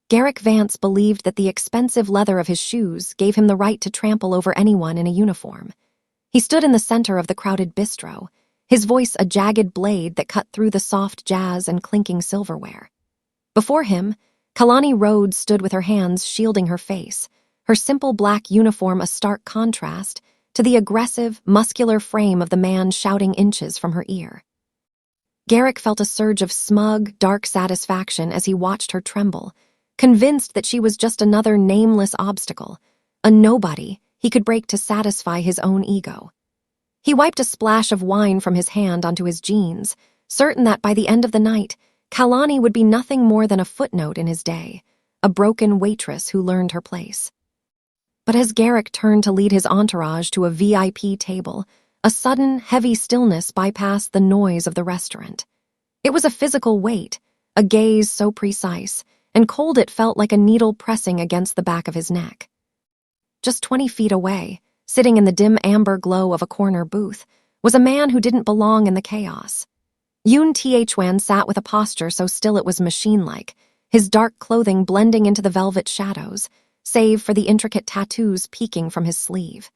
Garrick Vance believed that the expensive leather of his shoes gave him the right to trample over anyone in a uniform. He stood in the center of the crowded bistro, his voice a jagged blade that cut through the soft jazz and clinking silverware. Before him, Kalani Rhodes stood with her hands shielding her face, her simple black uniform a stark contrast to the aggressive, muscular frame of the man shouting inches from her ear. Garrick felt a surge of smug, dark satisfaction as he watched her tremble, convinced that she was just another nameless obstacle, a nobody he could break to satisfy his own ego. He wiped a splash of wine from his hand onto his jeans, certain that by the end of the night, Kalani would be nothing more than a footnote in his day, a broken waitress who learned her place. But as Garrick turned to lead his entourage to a VIP table, a sudden, heavy stillness bypassed the noise of the restaurant. It was a physical weight, a gaze so precise, and cold it felt like a needle pressing against the back of his neck. Just 20 feet away, sitting in the dim amber glow of a corner booth, was a man who didn't belong in the chaos. Yoon Tae-Hwan sat with a posture so still it was machine-like, his dark clothing blending into the velvet shadows, save for the intricate tattoos peeking from his sleeve.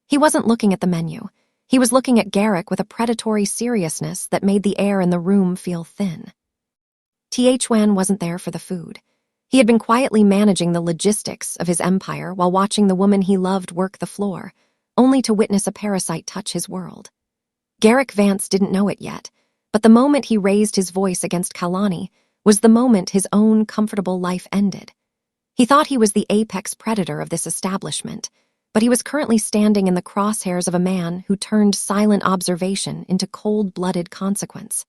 He wasn't looking at the menu. He was looking at Garrick with a predatory seriousness that made the air in the room feel thin. Tae-Hwan wasn't there for the food. He had been quietly managing the logistics of his empire while watching the woman he loved work the floor, only to witness a parasite touch his world. Garrick Vance didn't know it yet, but the moment he raised his voice against Kalani was the moment his own comfortable life ended. He thought he was the apex predator of this establishment, but he was currently standing in the crosshairs of a man who turned silent observation into cold-blooded consequence.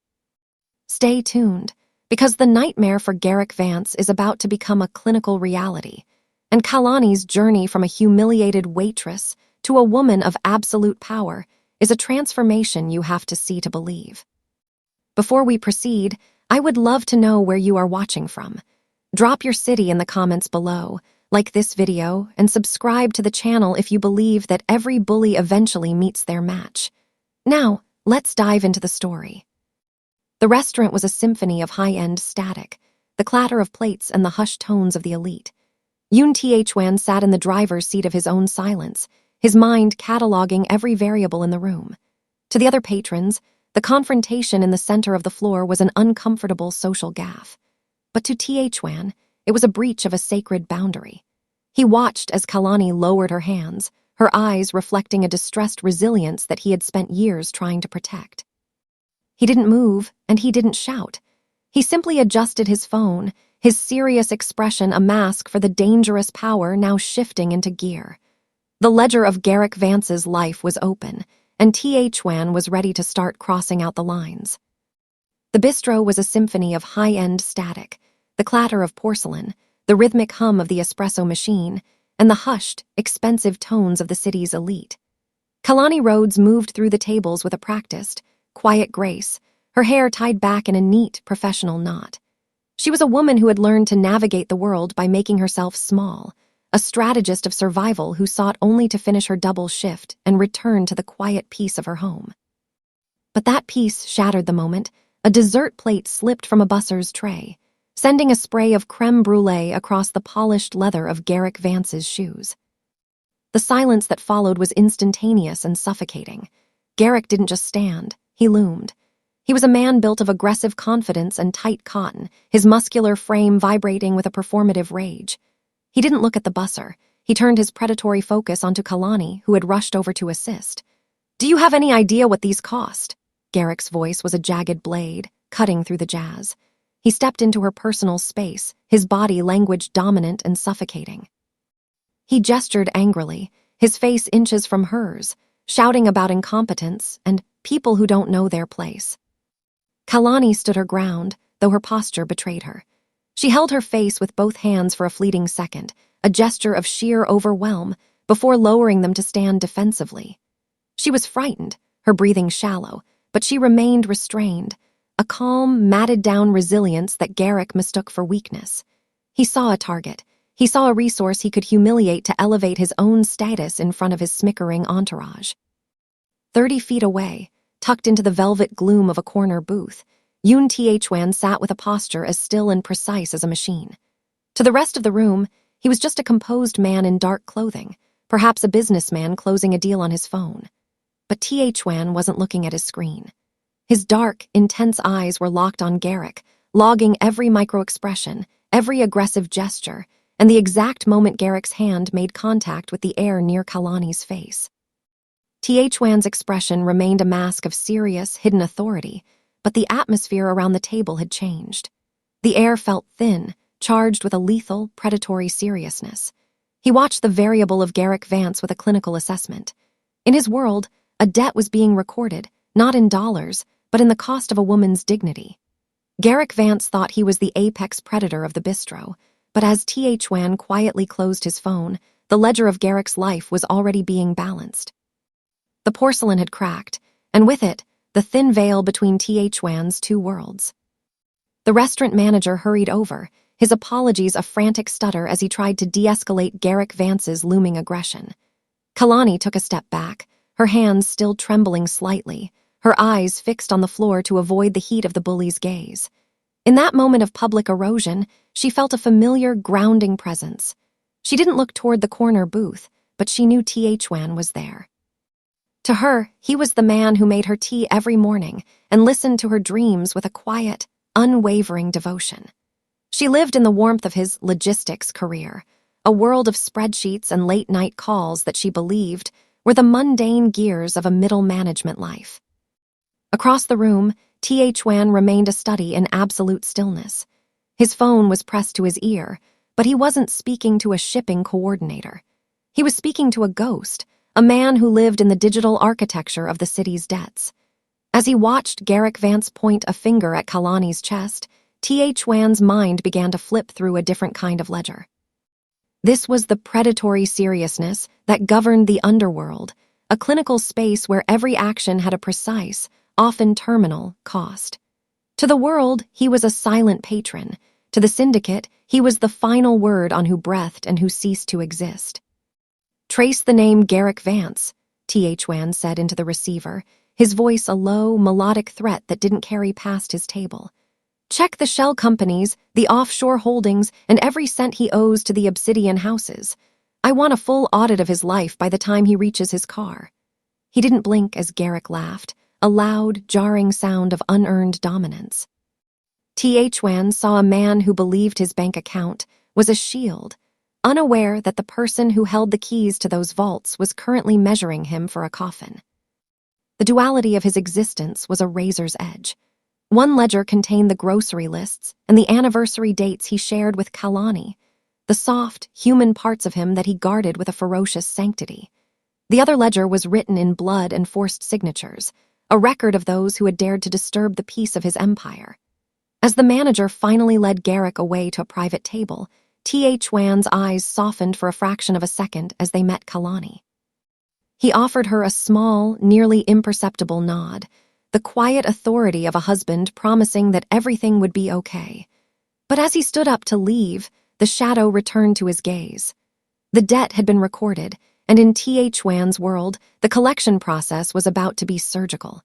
Stay tuned, because the nightmare for Garrick Vance is about to become a clinical reality, and Kalani's journey from a humiliated waitress to a woman of absolute power is a transformation you have to see to believe. Before we proceed, I would love to know where you are watching from. Drop your city in the comments below, like this video, and subscribe to the channel if you believe that every bully eventually meets their match. Now, let's dive into the story. The restaurant was a symphony of high-end static, the clatter of plates and the hushed tones of the elite. Yoon Tae-Hwan sat in the driver's seat of his own silence, his mind cataloging every variable in the room. To the other patrons, the confrontation in the center of the floor was an uncomfortable social gaffe. But to Tae-Hwan, it was a breach of a sacred boundary. He watched as Kalani lowered her hands, her eyes reflecting a distressed resilience that he had spent years trying to protect. He didn't move, and he didn't shout. He simply adjusted his phone, his serious expression a mask for the dangerous power now shifting into gear. The ledger of Garrick Vance's life was open, and Tae-Hwan was ready to start crossing out the lines. The bistro was a symphony of high-end static, the clatter of porcelain, the rhythmic hum of the espresso machine, and the hushed, expensive tones of the city's elite. Kalani Rhodes moved through the tables with a practiced, quiet grace, her hair tied back in a neat, professional knot. She was a woman who had learned to navigate the world by making herself small, a strategist of survival who sought only to finish her double shift and return to the quiet peace of her home. But that peace shattered the moment a dessert plate slipped from a busser's tray, sending a spray of creme brulee across the polished leather of Garrick Vance's shoes. The silence that followed was instantaneous and suffocating. Garrick didn't just stand, he loomed. He was a man built of aggressive confidence and tight cotton, his muscular frame vibrating with a performative rage. He didn't look at the busser. He turned his predatory focus onto Kalani, who had rushed over to assist. "Do you have any idea what these cost?" Garrick's voice was a jagged blade, cutting through the jazz. He stepped into her personal space, his body language dominant and suffocating. He gestured angrily, his face inches from hers, shouting about incompetence and people who don't know their place. Kalani stood her ground, though her posture betrayed her. She held her face with both hands for a fleeting second, a gesture of sheer overwhelm, before lowering them to stand defensively. She was frightened, her breathing shallow, but she remained restrained, a calm, matted-down resilience that Garrick mistook for weakness. He saw a target. He saw a resource he could humiliate to elevate his own status in front of his smickering entourage. 30 feet away, tucked into the velvet gloom of a corner booth, Yoon Tae-Hwan sat with a posture as still and precise as a machine. To the rest of the room, he was just a composed man in dark clothing, perhaps a businessman closing a deal on his phone. But Tae-Hwan wasn't looking at his screen. His dark, intense eyes were locked on Garrick, logging every micro-expression, every aggressive gesture, and the exact moment Garrick's hand made contact with the air near Kalani's face. Tae-Hwan's expression remained a mask of serious, hidden authority, but the atmosphere around the table had changed. The air felt thin, charged with a lethal, predatory seriousness. He watched the variable of Garrick Vance with a clinical assessment. In his world, a debt was being recorded, not in dollars, but in the cost of a woman's dignity. Garrick Vance thought he was the apex predator of the bistro, but as Tae-Hwan quietly closed his phone, the ledger of Garrick's life was already being balanced. The porcelain had cracked, and with it, the thin veil between Tae-Hwan's two worlds. The restaurant manager hurried over, his apologies a frantic stutter as he tried to de-escalate Garrick Vance's looming aggression. Kalani took a step back, her hands still trembling slightly, her eyes fixed on the floor to avoid the heat of the bully's gaze. In that moment of public erosion, she felt a familiar, grounding presence. She didn't look toward the corner booth, but she knew Tae-Hwan was there. To her, he was the man who made her tea every morning and listened to her dreams with a quiet, unwavering devotion. She lived in the warmth of his logistics career, a world of spreadsheets and late-night calls that she believed were the mundane gears of a middle management life. Across the room, Tae-Hwan remained a study in absolute stillness. His phone was pressed to his ear, but he wasn't speaking to a shipping coordinator. He was speaking to a ghost, a man who lived in the digital architecture of the city's debts. As he watched Garrick Vance point a finger at Kalani's chest, Tae-Hwan's mind began to flip through a different kind of ledger. This was the predatory seriousness that governed the underworld, a clinical space where every action had a precise, often terminal, cost. To the world, he was a silent patron. To the syndicate, he was the final word on who breathed and who ceased to exist. "Trace the name Garrick Vance," Tae-Hwan said into the receiver, his voice a low, melodic threat that didn't carry past his table. "Check the shell companies, the offshore holdings, and every cent he owes to the Obsidian houses. I want a full audit of his life by the time he reaches his car." He didn't blink as Garrick laughed, a loud, jarring sound of unearned dominance. Tae-Hwan saw a man who believed his bank account was a shield, unaware that the person who held the keys to those vaults was currently measuring him for a coffin. The duality of his existence was a razor's edge. One ledger contained the grocery lists and the anniversary dates he shared with Kalani, the soft, human parts of him that he guarded with a ferocious sanctity. The other ledger was written in blood and forced signatures, a record of those who had dared to disturb the peace of his empire. As the manager finally led Garrick away to a private table, Tae-Hwan's eyes softened for a fraction of a second as they met Kalani. He offered her a small, nearly imperceptible nod, the quiet authority of a husband promising that everything would be okay. But as he stood up to leave, the shadow returned to his gaze. The debt had been recorded, and in Tae-Hwan's world, the collection process was about to be surgical.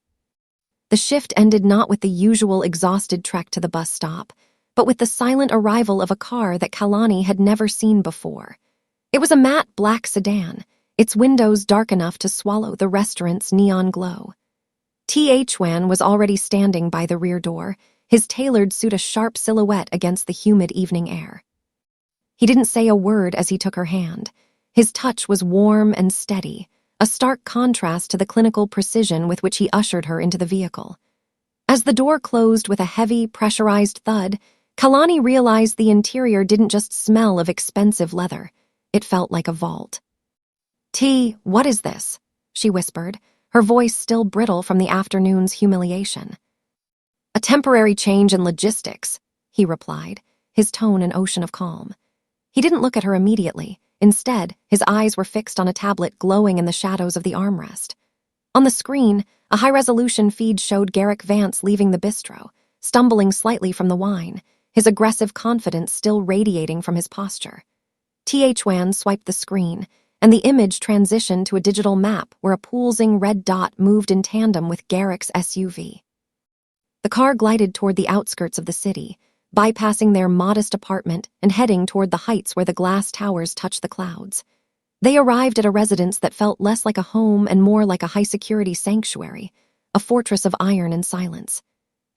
The shift ended not with the usual exhausted trek to the bus stop, but with the silent arrival of a car that Kalani had never seen before. It was a matte black sedan, its windows dark enough to swallow the restaurant's neon glow. Tae-Hwan was already standing by the rear door, his tailored suit a sharp silhouette against the humid evening air. He didn't say a word as he took her hand. His touch was warm and steady, a stark contrast to the clinical precision with which he ushered her into the vehicle. As the door closed with a heavy, pressurized thud, Kalani realized the interior didn't just smell of expensive leather. It felt like a vault. "T, what is this?" she whispered, her voice still brittle from the afternoon's humiliation. "A temporary change in logistics," he replied, his tone an ocean of calm. He didn't look at her immediately. Instead, his eyes were fixed on a tablet glowing in the shadows of the armrest. On the screen, a high-resolution feed showed Garrick Vance leaving the bistro, stumbling slightly from the wine, his aggressive confidence still radiating from his posture. Tae-Hwan swiped the screen, and the image transitioned to a digital map where a pulsing red dot moved in tandem with Garrick's SUV. The car glided toward the outskirts of the city, bypassing their modest apartment and heading toward the heights where the glass towers touch the clouds. They arrived at a residence that felt less like a home and more like a high-security sanctuary, a fortress of iron and silence.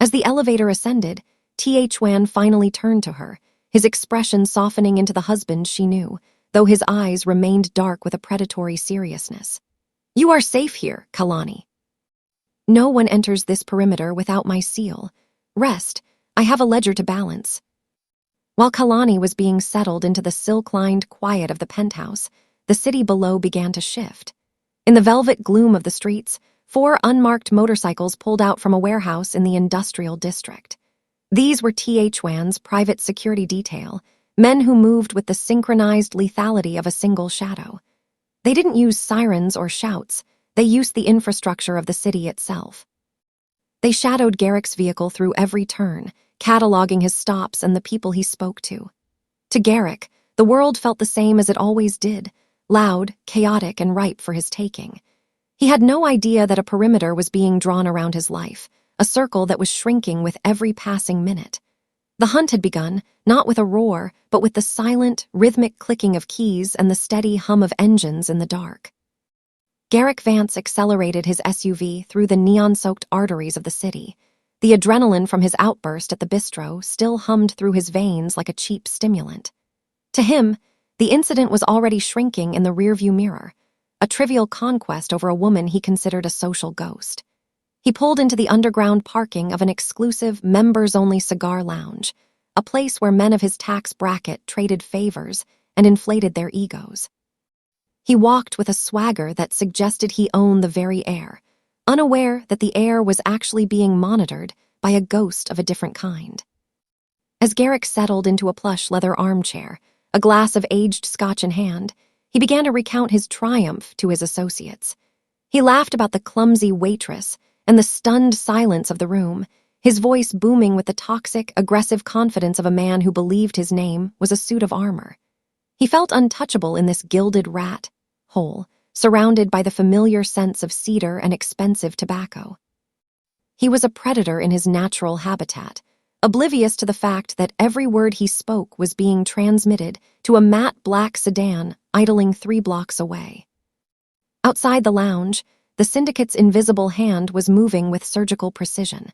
As the elevator ascended, Tae-Hwan finally turned to her, his expression softening into the husband she knew, though his eyes remained dark with a predatory seriousness. "You are safe here, Kalani. No one enters this perimeter without my seal. Rest, I have a ledger to balance." While Kalani was being settled into the silk-lined quiet of the penthouse, the city below began to shift. In the velvet gloom of the streets, 4 unmarked motorcycles pulled out from a warehouse in the industrial district. These were Tae-Hwan's private security detail, men who moved with the synchronized lethality of a single shadow. They didn't use sirens or shouts, they used the infrastructure of the city itself. They shadowed Garrick's vehicle through every turn, cataloging his stops and the people he spoke to. To Garrick, the world felt the same as it always did, loud, chaotic, and ripe for his taking. He had no idea that a perimeter was being drawn around his life, a circle that was shrinking with every passing minute. The hunt had begun, not with a roar, but with the silent, rhythmic clicking of keys and the steady hum of engines in the dark. Garrick Vance accelerated his SUV through the neon-soaked arteries of the city. The adrenaline from his outburst at the bistro still hummed through his veins like a cheap stimulant. To him, the incident was already shrinking in the rearview mirror, a trivial conquest over a woman he considered a social ghost. He pulled into the underground parking of an exclusive, members-only cigar lounge, a place where men of his tax bracket traded favors and inflated their egos. He walked with a swagger that suggested he owned the very air, unaware that the air was actually being monitored by a ghost of a different kind. As Garrick settled into a plush leather armchair, a glass of aged scotch in hand, he began to recount his triumph to his associates. He laughed about the clumsy waitress and the stunned silence of the room, his voice booming with the toxic, aggressive confidence of a man who believed his name was a suit of armor. He felt untouchable in this gilded rat hole, surrounded by the familiar scents of cedar and expensive tobacco. He was a predator in his natural habitat, oblivious to the fact that every word he spoke was being transmitted to a matte black sedan idling 3 blocks away. Outside the lounge, the syndicate's invisible hand was moving with surgical precision.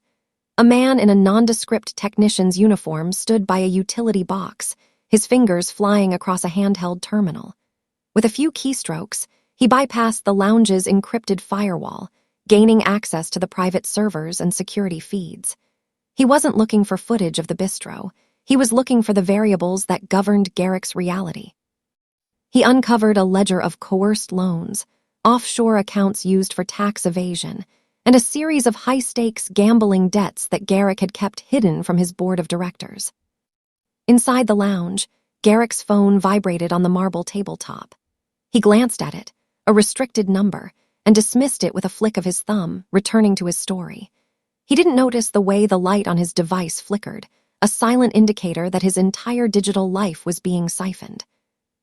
A man in a nondescript technician's uniform stood by a utility box, his fingers flying across a handheld terminal. With a few keystrokes, he bypassed the lounge's encrypted firewall, gaining access to the private servers and security feeds. He wasn't looking for footage of the bistro. He was looking for the variables that governed Garrick's reality. He uncovered a ledger of coerced loans, offshore accounts used for tax evasion, and a series of high-stakes gambling debts that Garrick had kept hidden from his board of directors. Inside the lounge, Garrick's phone vibrated on the marble tabletop. He glanced at it, a restricted number, and dismissed it with a flick of his thumb, returning to his story. He didn't notice the way the light on his device flickered, a silent indicator that his entire digital life was being siphoned.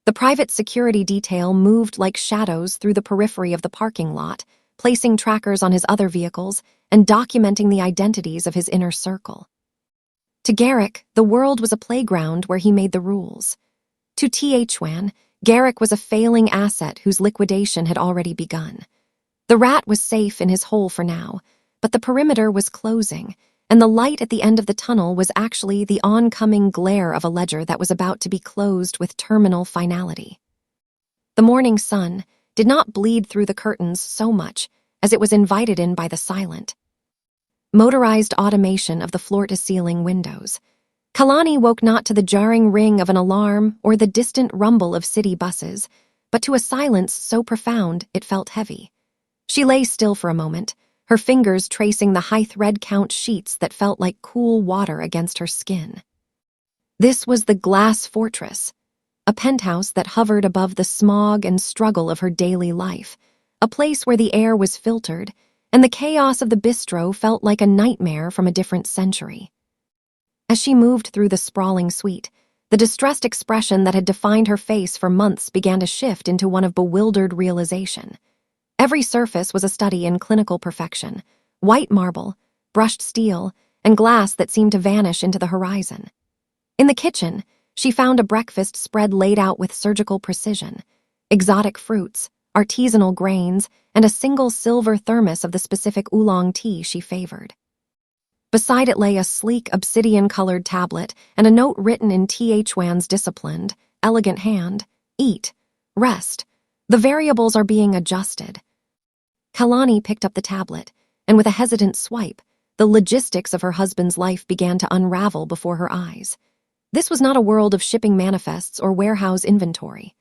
The private security detail moved like shadows through the periphery of the parking lot, placing trackers on his other vehicles and documenting the identities of his inner circle. To Garrick, the world was a playground where he made the rules. To Tae-Hwan, Garrick was a failing asset whose liquidation had already begun. The rat was safe in his hole for now, but the perimeter was closing, and the light at the end of the tunnel was actually the oncoming glare of a ledger that was about to be closed with terminal finality. The morning sun did not bleed through the curtains so much as it was invited in by the silent, motorized automation of the floor-to-ceiling windows. Kalani woke not to the jarring ring of an alarm or the distant rumble of city buses, but to a silence so profound it felt heavy. She lay still for a moment, her fingers tracing the high thread count sheets that felt like cool water against her skin. This was the glass fortress, a penthouse that hovered above the smog and struggle of her daily life, a place where the air was filtered, and the chaos of the bistro felt like a nightmare from a different century. As she moved through the sprawling suite, the distressed expression that had defined her face for months began to shift into one of bewildered realization. Every surface was a study in clinical perfection: white marble, brushed steel, and glass that seemed to vanish into the horizon. In the kitchen, she found a breakfast spread laid out with surgical precision. Exotic fruits, artisanal grains, and a single silver thermos of the specific oolong tea she favored. Beside it lay a sleek, obsidian-colored tablet and a note written in Tae-Hwan's disciplined, elegant hand: "Eat. Rest. The variables are being adjusted." Kalani picked up the tablet, and with a hesitant swipe, the logistics of her husband's life began to unravel before her eyes. This was not a world of shipping manifests or warehouse inventory.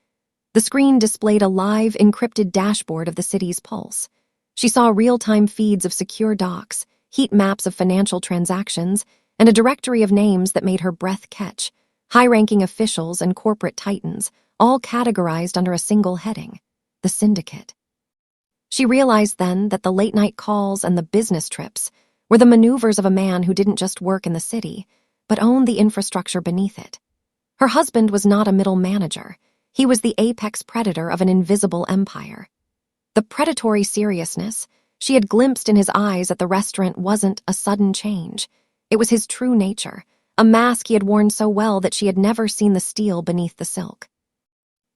The screen displayed a live, encrypted dashboard of the city's pulse. She saw real-time feeds of secure docs, heat maps of financial transactions, and a directory of names that made her breath catch: high-ranking officials and corporate titans, all categorized under a single heading: the syndicate. She realized then that the late-night calls and the business trips were the maneuvers of a man who didn't just work in the city, but owned the infrastructure beneath it. Her husband was not a middle manager. He was the apex predator of an invisible empire. The predatory seriousness she had glimpsed in his eyes at the restaurant wasn't a sudden change. It was his true nature, a mask he had worn so well that she had never seen the steel beneath the silk.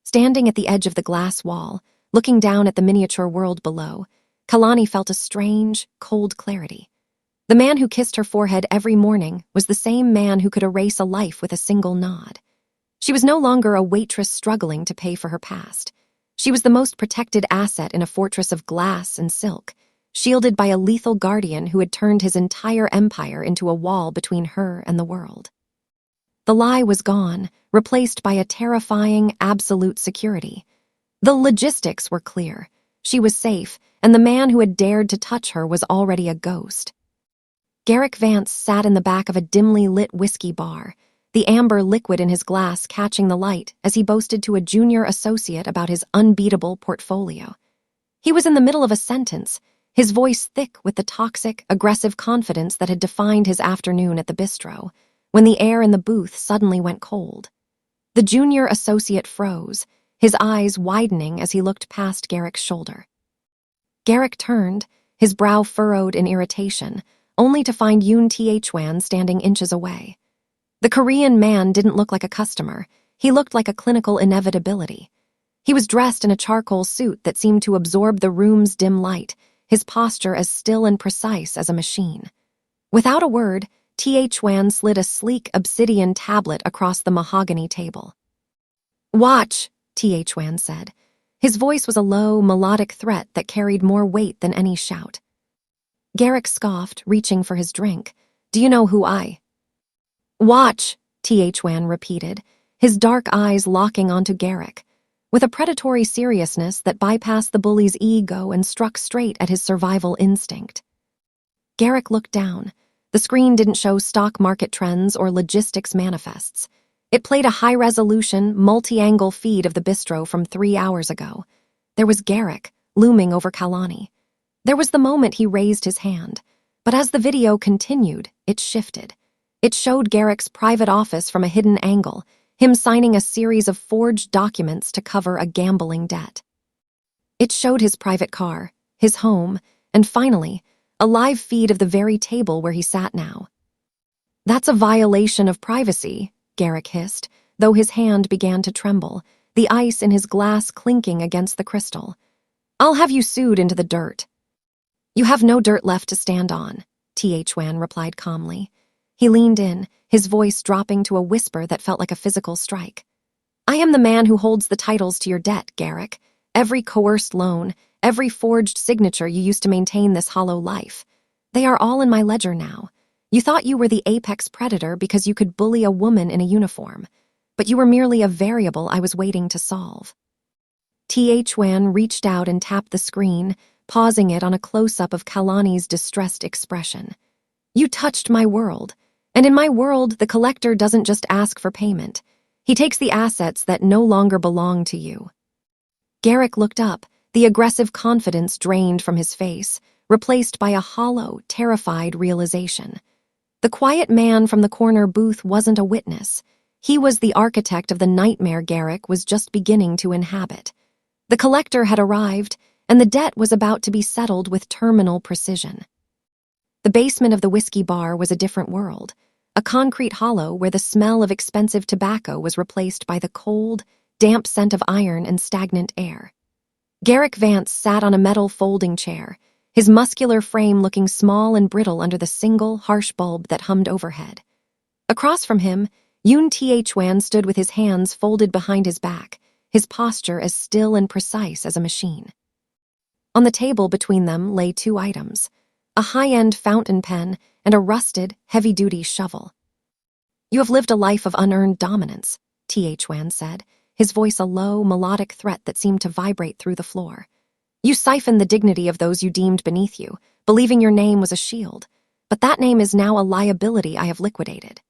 Standing at the edge of the glass wall, looking down at the miniature world below, Kalani felt a strange, cold clarity. The man who kissed her forehead every morning was the same man who could erase a life with a single nod. She was no longer a waitress struggling to pay for her past. She was the most protected asset in a fortress of glass and silk, shielded by a lethal guardian who had turned his entire empire into a wall between her and the world. The lie was gone, replaced by a terrifying, absolute security. The logistics were clear. She was safe, and the man who had dared to touch her was already a ghost. Garrick Vance sat in the back of a dimly lit whiskey bar, the amber liquid in his glass catching the light as he boasted to a junior associate about his unbeatable portfolio. He was in the middle of a sentence, his voice thick with the toxic, aggressive confidence that had defined his afternoon at the bistro, when the air in the booth suddenly went cold. The junior associate froze, his eyes widening as he looked past Garrick's shoulder. Garrick turned, his brow furrowed in irritation, only to find Yoon Tae-Hwan standing inches away. The Korean man didn't look like a customer. He looked like a clinical inevitability. He was dressed in a charcoal suit that seemed to absorb the room's dim light, his posture as still and precise as a machine. Without a word, Tae-Hwan slid a sleek obsidian tablet across the mahogany table. "Watch," Tae-Hwan said. His voice was a low, melodic threat that carried more weight than any shout. Garrick scoffed, reaching for his drink. "Do you know who I—" "Watch," Tae-Hwan repeated, his dark eyes locking onto Garrick, with a predatory seriousness that bypassed the bully's ego and struck straight at his survival instinct. Garrick looked down. The screen didn't show stock market trends or logistics manifests. It played a high-resolution, multi-angle feed of the bistro from 3 hours ago. There was Garrick, looming over Kalani. There was the moment he raised his hand, but as the video continued, it shifted. It showed Garrick's private office from a hidden angle, him signing a series of forged documents to cover a gambling debt. It showed his private car, his home, and finally, a live feed of the very table where he sat now. "That's a violation of privacy," Garrick hissed, though his hand began to tremble, the ice in his glass clinking against the crystal. "I'll have you sued into the dirt." "You have no dirt left to stand on," Tae-Hwan replied calmly. He leaned in, his voice dropping to a whisper that felt like a physical strike. "I am the man who holds the titles to your debt, Garrick. Every coerced loan, every forged signature you used to maintain this hollow life. They are all in my ledger now. You thought you were the apex predator because you could bully a woman in a uniform, but you were merely a variable I was waiting to solve." Tae-Hwan reached out and tapped the screen, pausing it on a close-up of Kalani's distressed expression. "You touched my world. And in my world, the collector doesn't just ask for payment. He takes the assets that no longer belong to you." Garrick looked up, the aggressive confidence drained from his face, replaced by a hollow, terrified realization. The quiet man from the corner booth wasn't a witness. He was the architect of the nightmare Garrick was just beginning to inhabit. The collector had arrived, and the debt was about to be settled with terminal precision. The basement of the whiskey bar was a different world. a concrete hollow where the smell of expensive tobacco was replaced by the cold, damp scent of iron and stagnant air. Garrick Vance sat on a metal folding chair, his muscular frame looking small and brittle under the single, harsh bulb that hummed overhead. Across from him, Yoon Tae-Hwan stood with his hands folded behind his back, his posture as still and precise as a machine. On the table between them lay two items, a high-end fountain pen and a rusted, heavy-duty shovel. "You have lived a life of unearned dominance," Tae-Hwan said, his voice a low, melodic threat that seemed to vibrate through the floor. "You siphoned the dignity of those you deemed beneath you, believing your name was a shield, but that name is now a liability I have liquidated."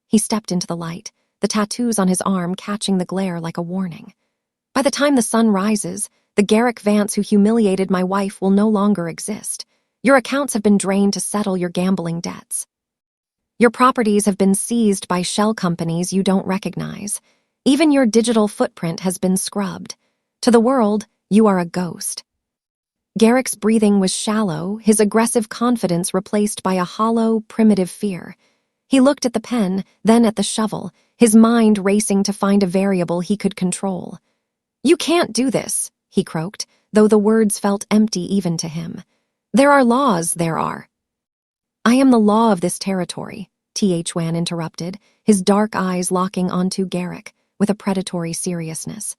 He stepped into the light, the tattoos on his arm catching the glare like a warning. "By the time the sun rises, the Garrick Vance who humiliated my wife will no longer exist. Your accounts have been drained to settle your gambling debts. Your properties have been seized by shell companies you don't recognize. Even your digital footprint has been scrubbed. To the world, you are a ghost." Garrick's breathing was shallow, his aggressive confidence replaced by a hollow, primitive fear. He looked at the pen, then at the shovel, his mind racing to find a variable he could control. "You can't do this," he croaked, though the words felt empty even to him. "There are laws, there are." "I am the law of this territory," Tae-Hwan interrupted, his dark eyes locking onto Garrick with a predatory seriousness.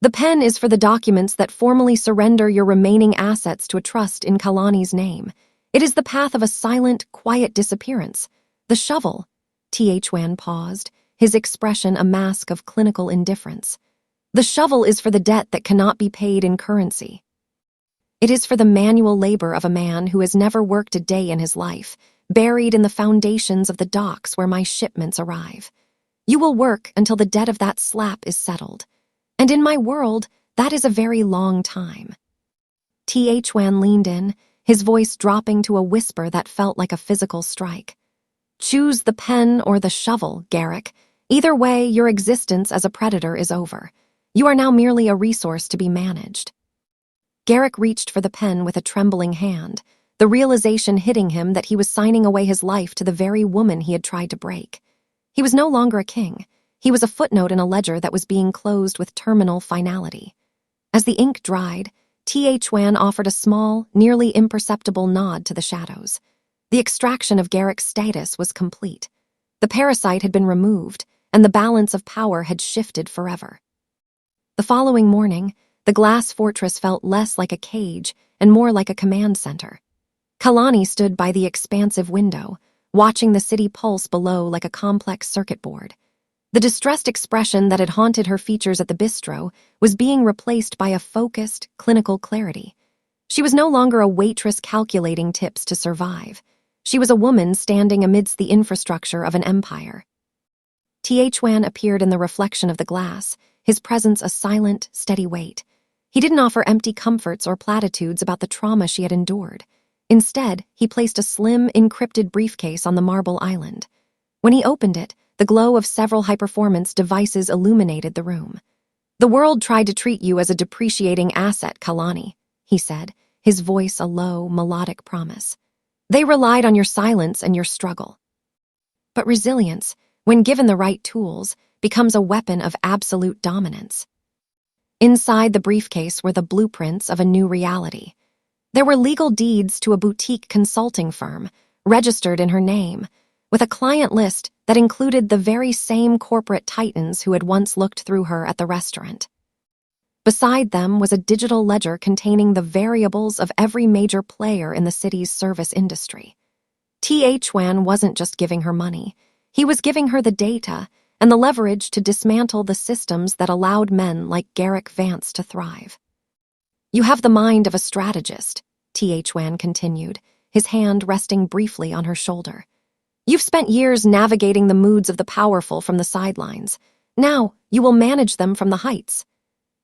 "The pen is for the documents that formally surrender your remaining assets to a trust in Kalani's name. It is the path of a silent, quiet disappearance. The shovel," Tae-Hwan paused, his expression a mask of clinical indifference. "The shovel is for the debt that cannot be paid in currency. It is for the manual labor of a man who has never worked a day in his life, buried in the foundations of the docks where my shipments arrive. You will work until the debt of that slap is settled. And in my world, that is a very long time." Tae-Hwan leaned in, his voice dropping to a whisper that felt like a physical strike. "Choose the pen or the shovel, Garrick. Either way, your existence as a predator is over. You are now merely a resource to be managed." Garrick reached for the pen with a trembling hand, the realization hitting him that he was signing away his life to the very woman he had tried to break. He was no longer a king. He was a footnote in a ledger that was being closed with terminal finality. As the ink dried, Tae-Hwan offered a small, nearly imperceptible nod to the shadows. The extraction of Garrick's status was complete. The parasite had been removed, and the balance of power had shifted forever. The following morning, the glass fortress felt less like a cage and more like a command center. Kalani stood by the expansive window, watching the city pulse below like a complex circuit board. The distressed expression that had haunted her features at the bistro was being replaced by a focused, clinical clarity. She was no longer a waitress calculating tips to survive. She was a woman standing amidst the infrastructure of an empire. Tae-Hwan appeared in the reflection of the glass, his presence a silent, steady weight. He didn't offer empty comforts or platitudes about the trauma she had endured. Instead, he placed a slim, encrypted briefcase on the marble island. When he opened it, the glow of several high-performance devices illuminated the room. "The world tried to treat you as a depreciating asset, Kalani," he said, his voice a low, melodic promise. "They relied on your silence and your struggle. But resilience, when given the right tools, becomes a weapon of absolute dominance." Inside the briefcase were the blueprints of a new reality. There were legal deeds to a boutique consulting firm, registered in her name, with a client list that included the very same corporate titans who had once looked through her at the restaurant. Beside them was a digital ledger containing the variables of every major player in the city's service industry. Tae-Hwan wasn't just giving her money. He was giving her the data and the leverage to dismantle the systems that allowed men like Garrick Vance to thrive. "You have the mind of a strategist," Tae-Hwan continued, his hand resting briefly on her shoulder. "You've spent years navigating the moods of the powerful from the sidelines. Now, you will manage them from the heights."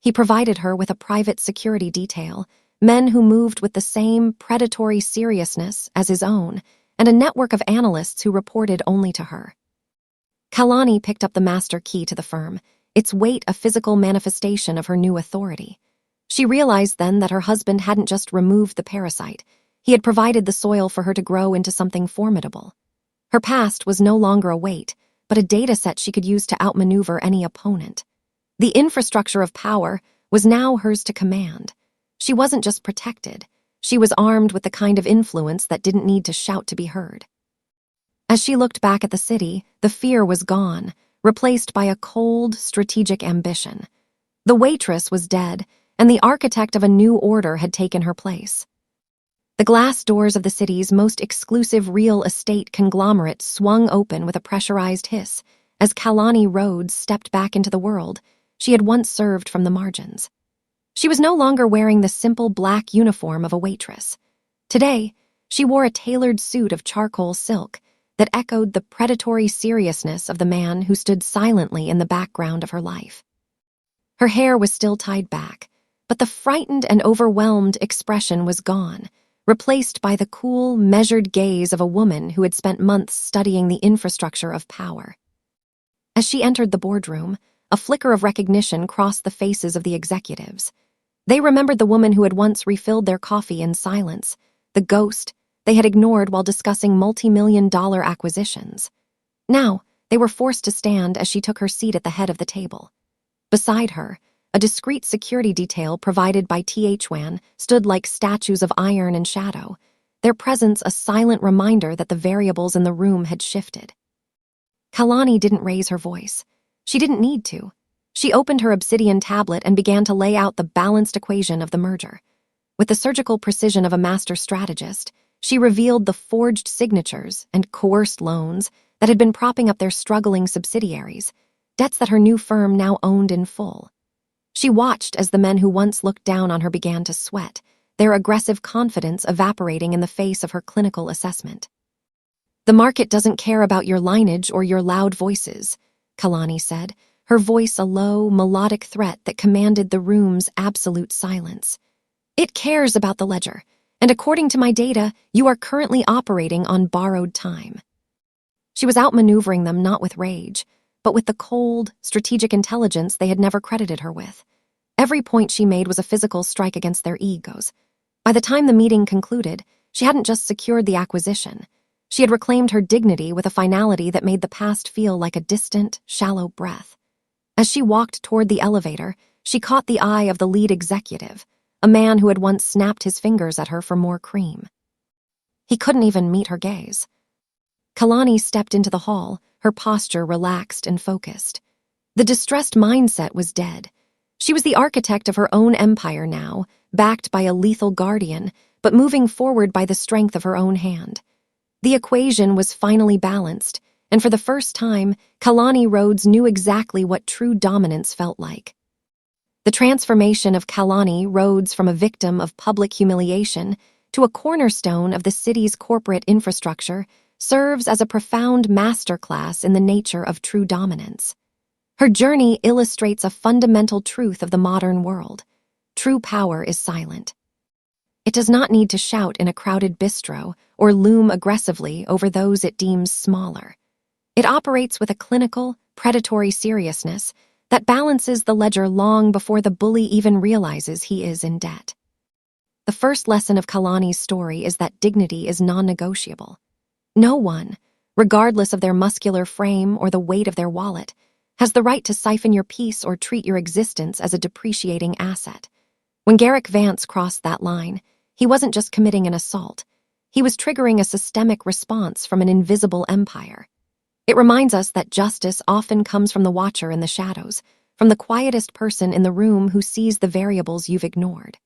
He provided her with a private security detail, men who moved with the same predatory seriousness as his own, and a network of analysts who reported only to her. Kalani picked up the master key to the firm, its weight a physical manifestation of her new authority. She realized then that her husband hadn't just removed the parasite, he had provided the soil for her to grow into something formidable. Her past was no longer a weight, but a dataset she could use to outmaneuver any opponent. The infrastructure of power was now hers to command. She wasn't just protected, she was armed with the kind of influence that didn't need to shout to be heard. As she looked back at the city, the fear was gone, replaced by a cold, strategic ambition. The Waitress was dead, and the architect of a new order had taken her place. The glass doors of the city's most exclusive real estate conglomerate swung open with a pressurized hiss as Kalani Rhodes stepped back into the world she had once served from the margins. She was no longer wearing the simple black uniform of a waitress. Today, she wore a tailored suit of charcoal silk that echoed the predatory seriousness of the man who stood silently in the background of her life. Her hair was still tied back, but the frightened and overwhelmed expression was gone, replaced by the cool, measured gaze of a woman who had spent months studying the infrastructure of power. As she entered the boardroom, a flicker of recognition crossed the faces of the executives. They remembered the woman who had once refilled their coffee in silence, the ghost they had ignored while discussing multi-million-dollar acquisitions. Now, they were forced to stand as she took her seat at the head of the table. Beside her, a discreet security detail provided by Tae-Hwan stood like statues of iron and shadow, their presence a silent reminder that the variables in the room had shifted. Kalani didn't raise her voice. She didn't need to. She opened her obsidian tablet and began to lay out the balanced equation of the merger. With the surgical precision of a master strategist, she revealed the forged signatures and coerced loans that had been propping up their struggling subsidiaries, debts that her new firm now owned in full. She watched as the men who once looked down on her began to sweat, their aggressive confidence evaporating in the face of her clinical assessment. "The market doesn't care about your lineage or your loud voices," Kalani said, her voice a low, melodic threat that commanded the room's absolute silence. "It cares about the ledger, and according to my data, you are currently operating on borrowed time." She was outmaneuvering them not with rage, but with the cold, strategic intelligence they had never credited her with. Every point she made was a physical strike against their egos. By the time the meeting concluded, she hadn't just secured the acquisition. She had reclaimed her dignity with a finality that made the past feel like a distant, shallow breath. As she walked toward the elevator, she caught the eye of the lead executive, a man who had once snapped his fingers at her for more cream. He couldn't even meet her gaze. Kalani stepped into the hall, her posture relaxed and focused. The distressed mindset was dead. She was the architect of her own empire now, backed by a lethal guardian, but moving forward by the strength of her own hand. The equation was finally balanced, and for the first time, Kalani Rhodes knew exactly what true dominance felt like. The transformation of Kalani Rhodes from a victim of public humiliation to a cornerstone of the city's corporate infrastructure serves as a profound masterclass in the nature of true dominance. Her journey illustrates a fundamental truth of the modern world. True power is silent. It does not need to shout in a crowded bistro or loom aggressively over those it deems smaller. It operates with a clinical, predatory seriousness that balances the ledger long before the bully even realizes he is in debt. The first lesson of Kalani's story is that dignity is non-negotiable. No one, regardless of their muscular frame or the weight of their wallet, has the right to siphon your peace or treat your existence as a depreciating asset. When Garrick Vance crossed that line, he wasn't just committing an assault. He was triggering a systemic response from an invisible empire. It reminds us that justice often comes from the watcher in the shadows, from the quietest person in the room who sees the variables you've ignored.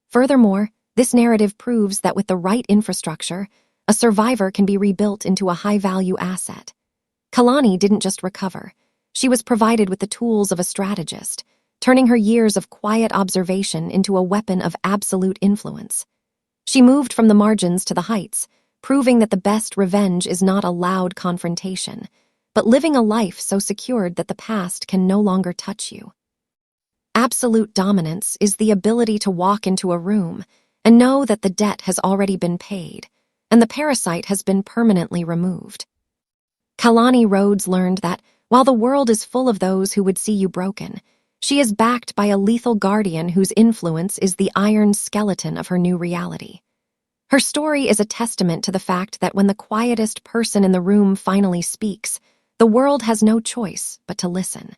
Furthermore, this narrative proves that with the right infrastructure, a survivor can be rebuilt into a high-value asset. Kalani didn't just recover. She was provided with the tools of a strategist, turning her years of quiet observation into a weapon of absolute influence. She moved from the margins to the heights, proving that the best revenge is not a loud confrontation, but living a life so secured that the past can no longer touch you. Absolute dominance is the ability to walk into a room and know that the debt has already been paid, and the parasite has been permanently removed. Kalani Rhodes learned that, while the world is full of those who would see you broken, she is backed by a lethal guardian whose influence is the iron skeleton of her new reality. Her story is a testament to the fact that when the quietest person in the room finally speaks, the world has no choice but to listen.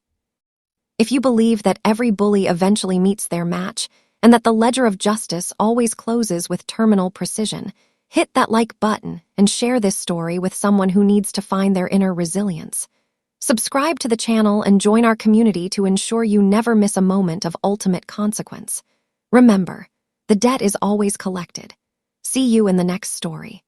If you believe that every bully eventually meets their match, and that the ledger of justice always closes with terminal precision, hit that like button and share this story with someone who needs to find their inner resilience. Subscribe to the channel and join our community to ensure you never miss a moment of ultimate consequence. Remember, the debt is always collected. See you in the next story.